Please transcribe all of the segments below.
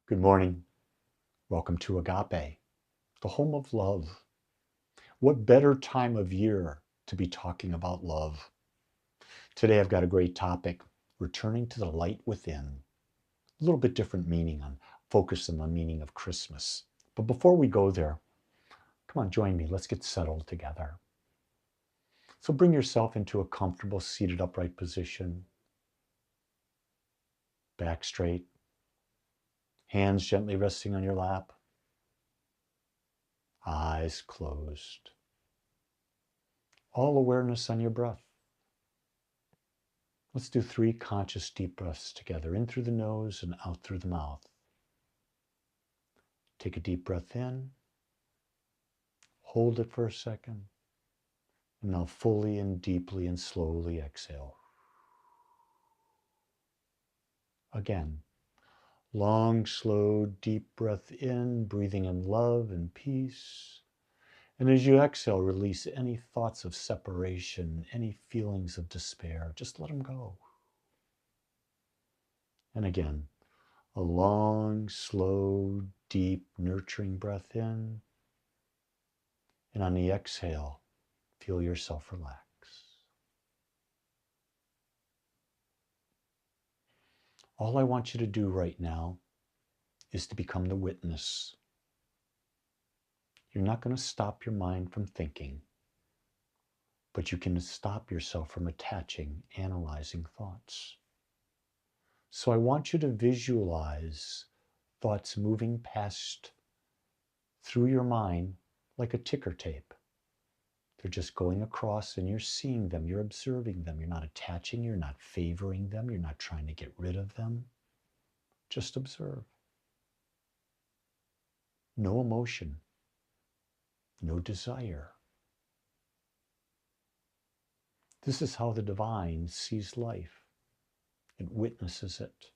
Good morning. Welcome to Agape, the home of love. What better time of year to be talking about love? Today I've got a great topic, returning to the light within. A little bit different meaning on focus on the meaning of Christmas. But before we go there, come on, join me. Let's get settled together. So bring yourself into a comfortable seated upright position. Back straight. Hands gently resting on your lap. Eyes closed. All awareness on your breath. Let's do 3 conscious deep breaths together, in through the nose and out through the mouth. Take a deep breath in, hold it for a second, and now fully and deeply and slowly exhale. Again, long, slow, deep breath in, breathing in love and peace. And as you exhale, release any thoughts of separation, any feelings of despair. Just let them go. And again, a long, slow, deep, nurturing breath in. And on the exhale, feel yourself relax. All I want you to do right now is to become the witness. You're not going to stop your mind from thinking, but you can stop yourself from attaching, analyzing thoughts. So I want you to visualize thoughts moving past through your mind like a ticker tape. They're just going across and you're seeing them, you're observing them. You're not attaching, you're not favoring them, you're not trying to get rid of them. Just observe. No emotion, no desire. This is how the divine sees life. It witnesses it.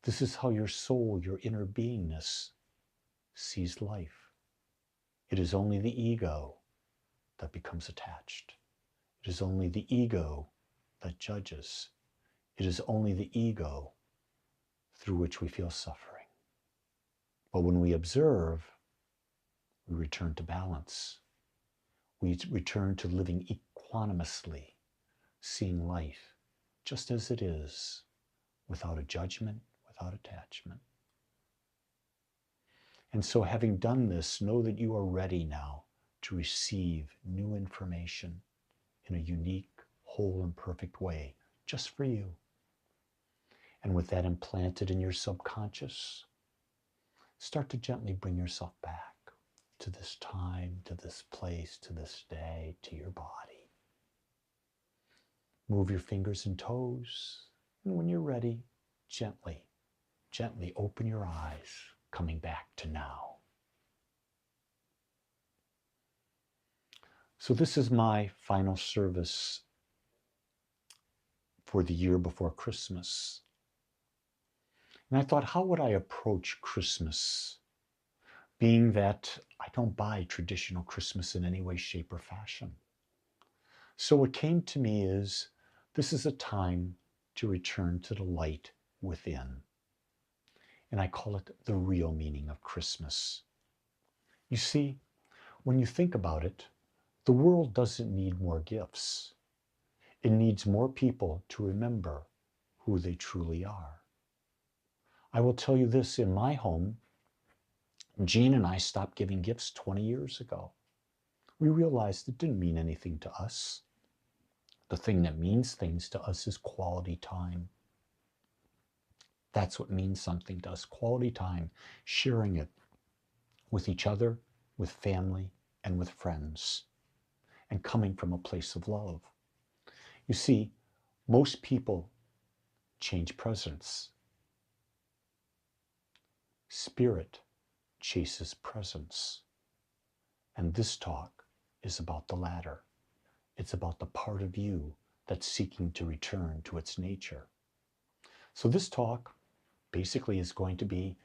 This is how your soul, your inner beingness, sees life. It is only the ego that becomes attached. It is only the ego that judges. It is only the ego through which we feel suffering. But when we observe, we return to balance. We return to living equanimously, seeing life just as it is, without a judgment, without attachment. And so having done this, know that you are ready now to receive new information in a unique, whole, and perfect way, just for you. And with that implanted in your subconscious, start to gently bring yourself back to this time, to this place, to this day, to your body. Move your fingers and toes, and when you're ready, gently open your eyes, coming back to now. So this is my final service for the year before Christmas. And I thought, how would I approach Christmas? Being that I don't buy traditional Christmas in any way, shape, or fashion. So what came to me is, this is a time to return to the light within. And I call it the real meaning of Christmas. You see, when you think about it, the world doesn't need more gifts. It needs more people to remember who they truly are. I will tell you this, in my home, Jean and I stopped giving gifts 20 years ago. We realized it didn't mean anything to us. The thing that means things to us is quality time. That's what means something to us, quality time, sharing it with each other, with family, and with friends, and coming from a place of love. You see, most people change presents. Spirit chases presence. And this talk is about the latter. It's about the part of you that's seeking to return to its nature. So this talk basically is going to be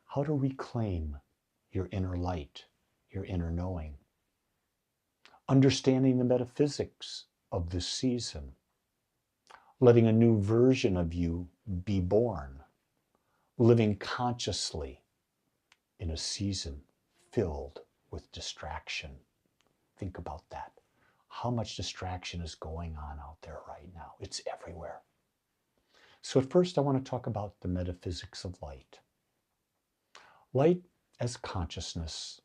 how to reclaim your inner light, your inner knowing. Understanding the metaphysics of this season. Letting a new version of you be born. living consciously in a season filled with distraction. Think about that. How much distraction is going on out there right now? It's everywhere. So at first, I want to talk about the metaphysics of light. Light as consciousness.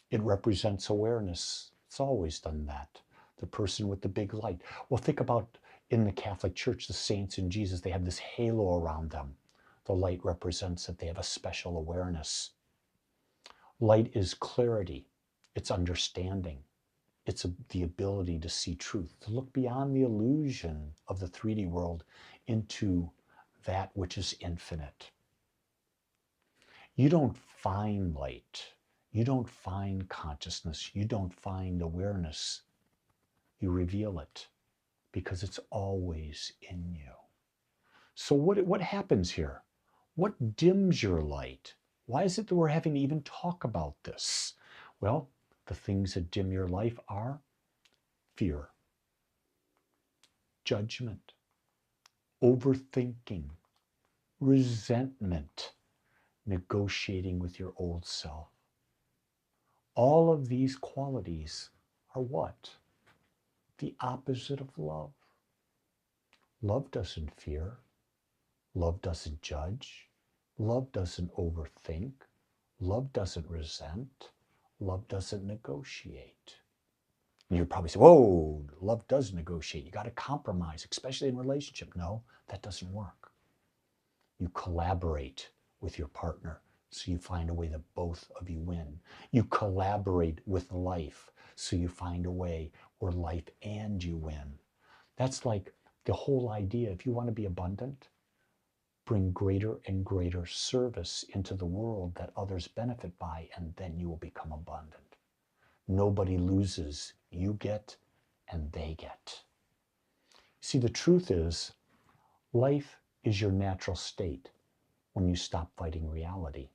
It represents awareness. It's always done that. The person with the big light. Well, think about in the Catholic Church, the saints and Jesus, they have this halo around them. The light represents that they have a special awareness. Light is clarity. It's understanding. It's the ability to see truth, to look beyond the illusion of the 3D world into that which is infinite. You don't find light. You don't find consciousness. You don't find awareness. You reveal it because it's always in you. So what happens here? What dims your light? Why is it that we're having to even talk about this? Well, the things that dim your life are fear, judgment, overthinking, resentment, negotiating with your old self. All of these qualities are what? The opposite of love. Love doesn't fear. Love doesn't judge. Love doesn't overthink. Love doesn't resent. Love doesn't negotiate. And you're probably saying, whoa, love does negotiate. You got to compromise, especially in a relationship. No, that doesn't work. You collaborate with your partner so you find a way that both of you win. You collaborate with life so you find a way where life and you win. That's like the whole idea. If you want to be abundant, bring greater and greater service into the world that others benefit by, and then you will become abundant. Nobody loses. You get and they get. See, the truth is, life is your natural state when you stop fighting reality.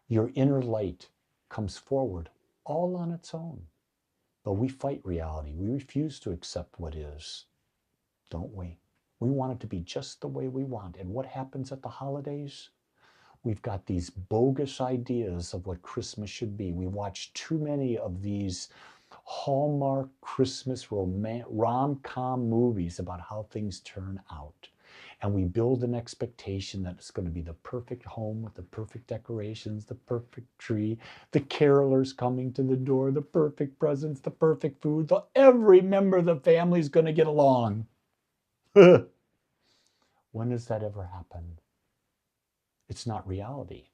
Your inner light comes forward all on its own. But we fight reality. We refuse to accept what is, don't we? We want it to be just the way we want. And what happens at the holidays? We've got these bogus ideas of what Christmas should be. We watch too many of these Hallmark Christmas rom-com movies about how things turn out. And we build an expectation that it's going to be the perfect home with the perfect decorations, the perfect tree, the carolers coming to the door, the perfect presents, the perfect food. Every member of the family is going to get along. When does that ever happen? It's not reality.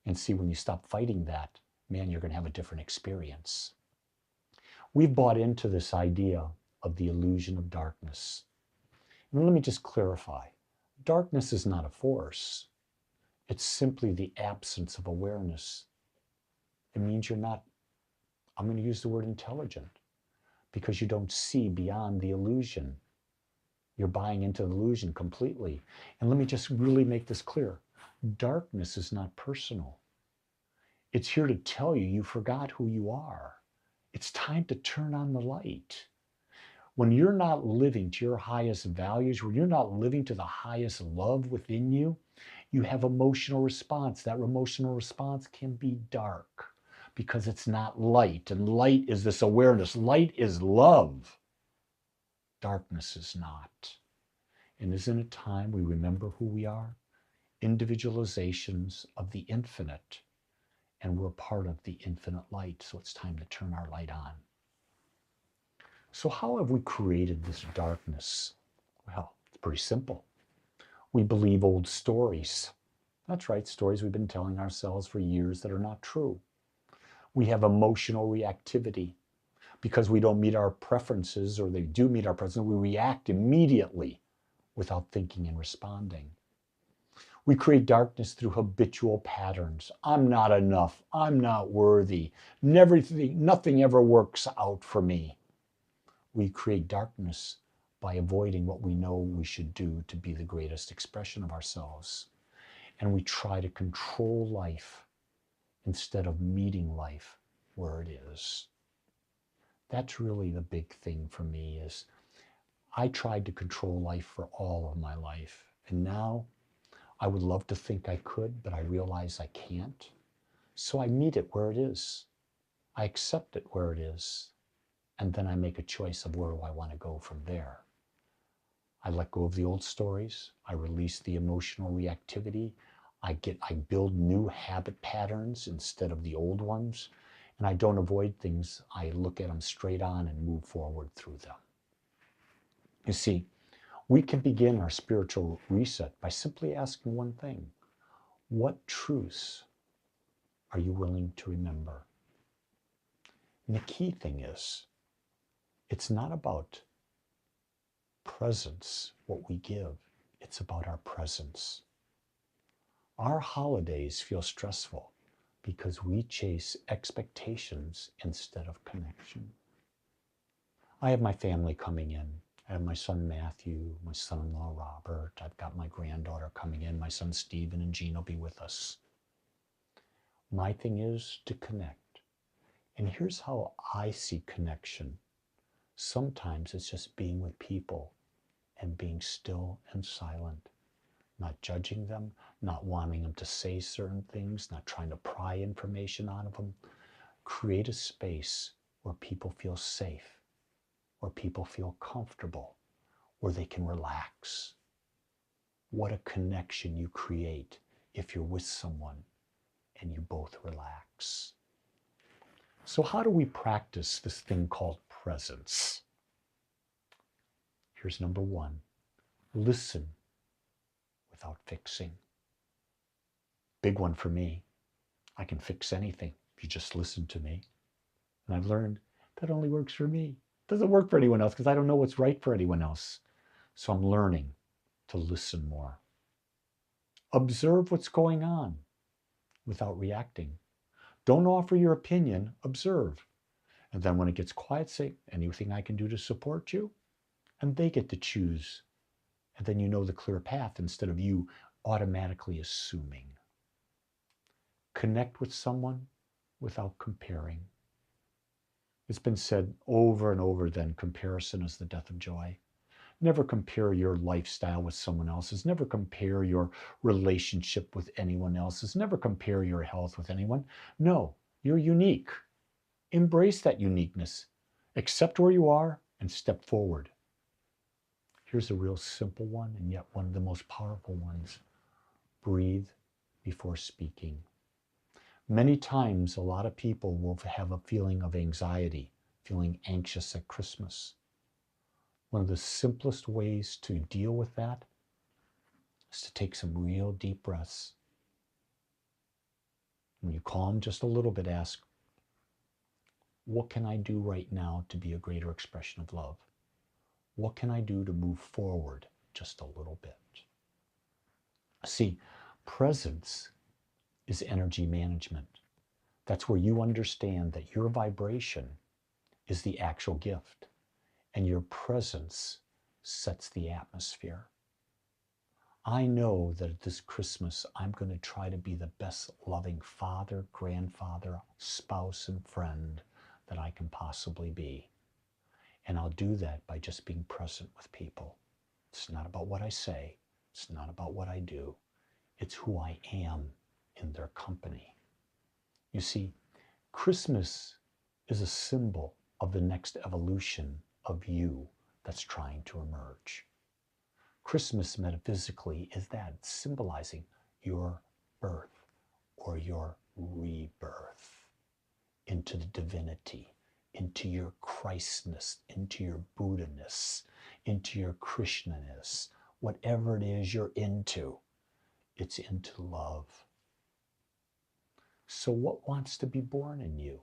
And see, when you stop fighting that, man, you're going to have a different experience. We've bought into this idea of the illusion of darkness. And let me just clarify. Darkness is not a force. It's simply the absence of awareness. It means you're not, I'm going to use the word intelligent, because you don't see beyond the illusion. You're buying into the illusion completely. And let me just really make this clear. Darkness is not personal. It's here to tell you you forgot who you are. It's time to turn on the light. When you're not living to your highest values, when you're not living to the highest love within you, you have emotional response. That emotional response can be dark because it's not light. And light is this awareness. Light is love. Darkness is not. And isn't it time we remember who we are? Individualizations of the infinite. And we're part of the infinite light. So it's time to turn our light on. So how have we created this darkness? Well, it's pretty simple. We believe old stories. That's right, stories we've been telling ourselves for years that are not true. We have emotional reactivity. Because we don't meet our preferences, or they do meet our preferences, we react immediately without thinking and responding. We create darkness through habitual patterns. I'm not enough. I'm not worthy. Nothing ever works out for me. We create darkness by avoiding what we know we should do to be the greatest expression of ourselves. And we try to control life instead of meeting life where it is. That's really the big thing for me. Is I tried to control life for all of my life. And now I would love to think I could, but I realize I can't. So I meet it where it is. I accept it where it is. And then I make a choice of where do I want to go from there. I let go of the old stories. I release the emotional reactivity. I build new habit patterns instead of the old ones. And I don't avoid things. I look at them straight on and move forward through them. You see, we can begin our spiritual reset by simply asking one thing. What truths are you willing to remember? And the key thing is, it's not about presence, what we give. It's about our presence. Our holidays feel stressful because we chase expectations instead of connection. I have my family coming in. I have my son Matthew, my son-in-law Robert. I've got my granddaughter coming in. My son Stephen and Jean will be with us. My thing is to connect. And here's how I see connection. Sometimes it's just being with people and being still and silent, not judging them, not wanting them to say certain things, not trying to pry information out of them. Create a space where people feel safe, where people feel comfortable, where they can relax. What a connection you create if you're with someone and you both relax. So how do we practice this thing called presence? Here's number one. Listen without fixing. Big one for me. I can fix anything if you just listen to me. And I've learned that only works for me. It doesn't work for anyone else because I don't know what's right for anyone else. So I'm learning to listen more. Observe what's going on without reacting. Don't offer your opinion, observe. And then when it gets quiet, say, anything I can do to support you? And they get to choose. And then you know the clear path instead of you automatically assuming. Connect with someone without comparing. It's been said over and over then, comparison is the death of joy. Never compare your lifestyle with someone else's. Never compare your relationship with anyone else's. Never compare your health with anyone. No, you're unique. Embrace that uniqueness. Accept where you are and step forward. Here's a real simple one and yet one of the most powerful ones. Breathe before speaking. Many times, a lot of people will have a feeling of anxiety, feeling anxious at Christmas. One of the simplest ways to deal with that is to take some real deep breaths. When you calm just a little bit, ask, what can I do right now to be a greater expression of love? What can I do to move forward just a little bit? See, presence is energy management. That's where you understand that your vibration is the actual gift and your presence sets the atmosphere. I know that this Christmas, I'm going to try to be the best loving father, grandfather, spouse, and friend that I can possibly be. And I'll do that by just being present with people. It's not about what I say. It's not about what I do. It's who I am in their company. You see, Christmas is a symbol of the next evolution of you that's trying to emerge. Christmas metaphysically is that, symbolizing your birth or your rebirth into the divinity, into your Christness, into your Buddha-ness, into your Krishna-ness, whatever it is you're into, it's into love. So what wants to be born in you?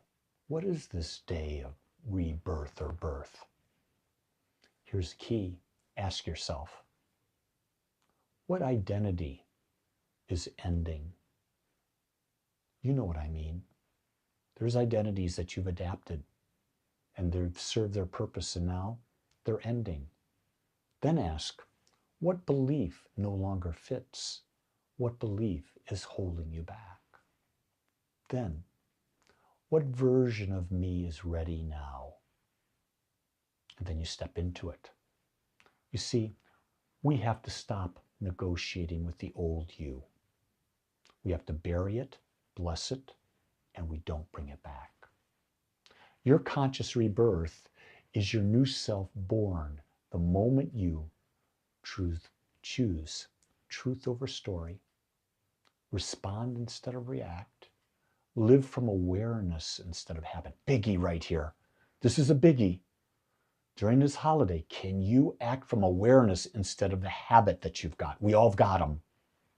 What is this day of rebirth or birth? Here's the key. Ask yourself, what identity is ending? You know what I mean. There's identities that you've adapted and they've served their purpose and now they're ending. Then ask, what belief no longer fits? What belief is holding you back? Then, what version of me is ready now? And then you step into it. You see, we have to stop negotiating with the old you. We have to bury it, bless it, and we don't bring it back. Your conscious rebirth is your new self born the moment you choose truth over story, respond instead of react, live from awareness instead of habit. Biggie right here. This is a biggie. During this holiday, can you act from awareness instead of the habit that you've got? We all have got them.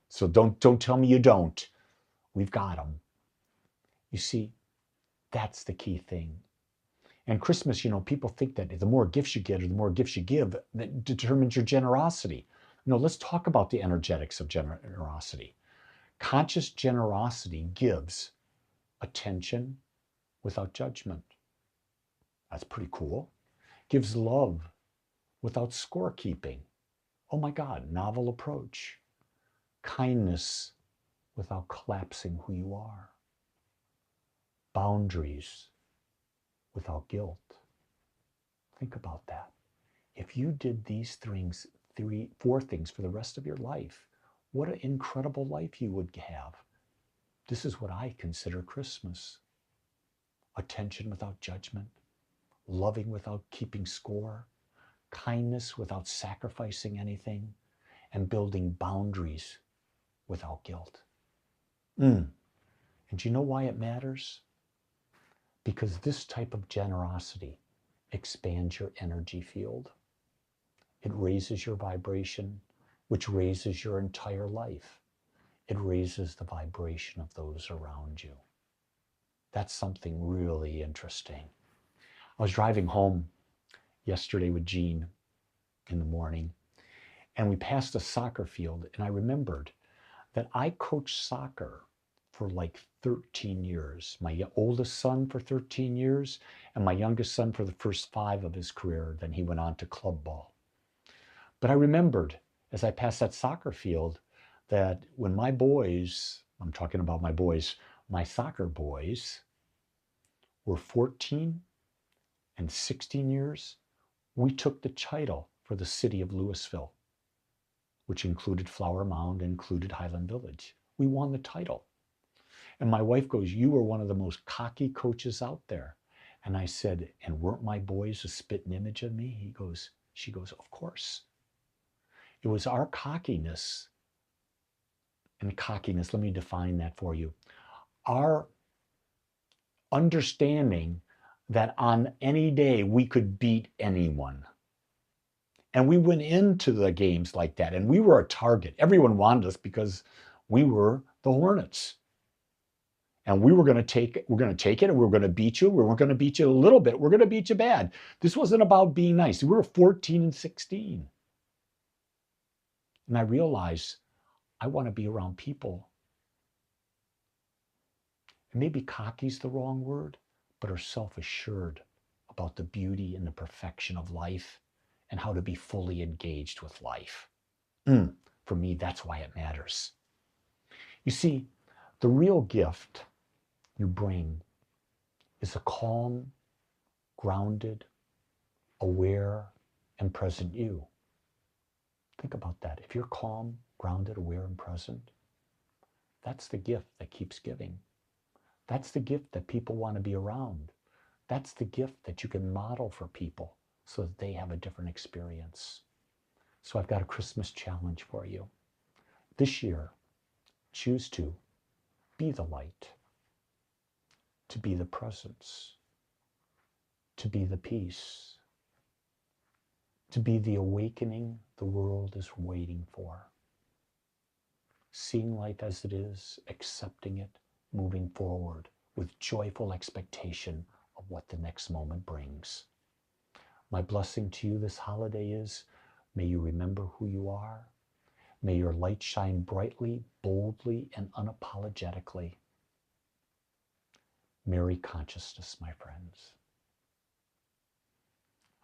So don't tell me you don't. We've got them. You see, that's the key thing. And Christmas, people think that the more gifts you get or the more gifts you give, that determines your generosity. No, let's talk about the energetics of generosity. Conscious generosity gives attention without judgment. That's pretty cool. Gives love without scorekeeping. Oh my God, novel approach. Kindness without collapsing who you are. Boundaries without guilt. Think about that. If you did these things, four things for the rest of your life, what an incredible life you would have. This is what I consider Christmas. Attention without judgment, loving without keeping score, kindness without sacrificing anything, and building boundaries without guilt. And do you know why it matters? Because this type of generosity expands your energy field. It raises your vibration, which raises your entire life. It raises the vibration of those around you. That's something really interesting. I was driving home yesterday with Jean in the morning, and we passed a soccer field, and I remembered that I coached soccer for like 13 years. My oldest son for 13 years, and my youngest son for the first 5 of his career. Then he went on to club ball. But I remembered as I passed that soccer field that when my boys, I'm talking about my boys, my soccer boys were 14 and 16 years, we took the title for the city of Louisville, which included Flower Mound, included Highland Village. We won the title. And my wife goes, "You were one of the most cocky coaches out there." And I said, "And weren't my boys a spitting image of me?" She goes, "Of course." It was our cockiness, and cockiness, let me define that for you. Our understanding that on any day we could beat anyone. And we went into the games like that, and we were a target. Everyone wanted us because we were the Hornets. And we're going to take it, and we're going to beat you. We weren't going to beat you a little bit. We're going to beat you bad. This wasn't about being nice. We were 14 and 16. And I realized I want to be around people. And maybe cocky's the wrong word, but are self-assured about the beauty and the perfection of life and how to be fully engaged with life. For me, that's why it matters. You see, the real gift you bring is a calm, grounded, aware, and present you. Think about that. If you're calm, grounded, aware, and present, that's the gift that keeps giving. That's the gift that people want to be around. That's the gift that you can model for people so that they have a different experience. So I've got a Christmas challenge for you. This year, choose to be the light, to be the presence, to be the peace, to be the awakening the world is waiting for. Seeing life as it is, accepting it, moving forward with joyful expectation of what the next moment brings. My blessing to you this holiday is, may you remember who you are. May your light shine brightly, boldly, and unapologetically. Merry consciousness, my friends.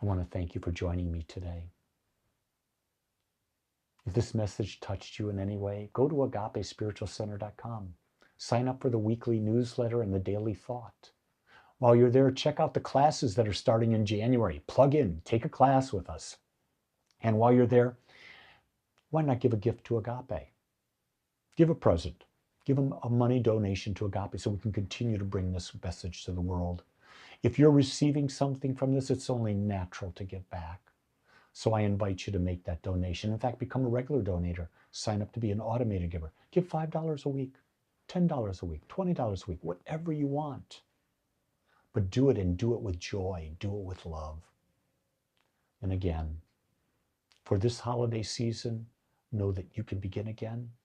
I want to thank you for joining me today. If this message touched you in any way, go to agapespiritualcenter.com. Sign up for the weekly newsletter and the daily thought. While you're there, check out the classes that are starting in January. Plug in, take a class with us. And while you're there, Why not give a gift to Agape? Give a present. Give them a money donation to Agape so we can continue to bring this message to the world. If you're receiving something from this, it's only natural to give back. So I invite you to make that donation. In fact, become a regular donator. Sign up to be an automated giver. Give $5 a week, $10 a week, $20 a week, whatever you want. But do it, and do it with joy. Do it with love. And again, for this holiday season, know that you can begin again